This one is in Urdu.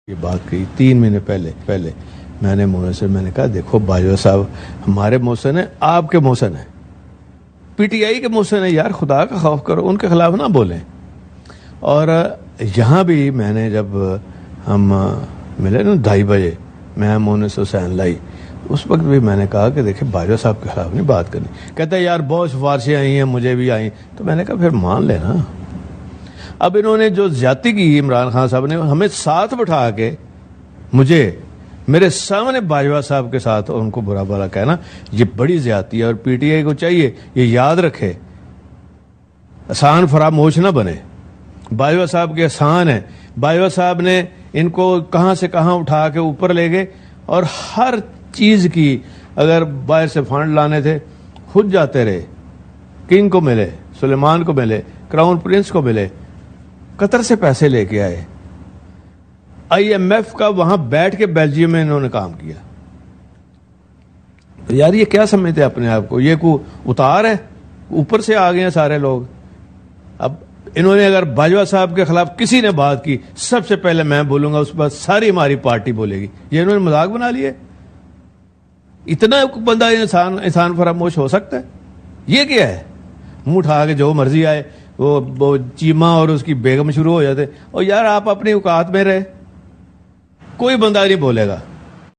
یہ بات کہی 3 مہینے پہلے میں نے میں نے کہا دیکھو باجوہ صاحب ہمارے محسن ہیں، آپ کے محسن ہیں، پی ٹی آئی کے محسن ہیں، یار خدا کا خوف کرو، ان کے خلاف نہ بولیں۔ اور یہاں بھی میں نے جب ہم ملے نا 2:30 بجے میں مونس حسین لائی، اس وقت بھی میں نے کہا کہ دیکھیں باجوہ صاحب کے خلاف نہیں بات کرنی۔ کہتا ہے یار بہت سفارشیں آئی ہیں، مجھے بھی آئیں، تو میں نے کہا پھر مان لینا۔ اب انہوں نے جو زیادتی کی عمران خان صاحب نے، ہمیں ساتھ بٹھا کے مجھے میرے سامنے باجوہ صاحب کے ساتھ ان کو برا بھلا کہنا، یہ بڑی زیادتی ہے۔ اور پی ٹی آئی کو چاہیے یہ یاد رکھے، احسان فراموش نہ بنے۔ باجوہ صاحب کے احسان ہیں، باجوہ صاحب نے ان کو کہاں سے کہاں اٹھا کے اوپر لے گئے، اور ہر چیز کی اگر باہر سے فنڈ لانے تھے خود جاتے رہے، کنگ کو ملے، سلیمان کو ملے، کراؤن پرنس کو ملے، قطر سے پیسے لے کے آئے، آئی ایم ایف کا وہاں بیٹھ کے بیلجیم میں انہوں نے کام کیا۔ تو یار یہ کیا سمجھتے ہیں اپنے آپ کو، یہ کو اتار ہے، اوپر سے آ گئے ہیں سارے لوگ۔ اب انہوں نے اگر باجوہ صاحب کے خلاف کسی نے بات کی، سب سے پہلے میں بولوں گا، اس پر ساری ہماری پارٹی بولے گی۔ یہ انہوں نے مذاق بنا لیے؟ اتنا بندہ انسان فراموش ہو سکتا ہے؟ یہ کیا ہے؟ منہ اٹھا کے جو مرضی آئے، وہ چیمہ اور اس کی بیگم شروع ہو جاتے۔ اور یار آپ اپنی اوقات میں رہے، کوئی بندہ نہیں بولے گا۔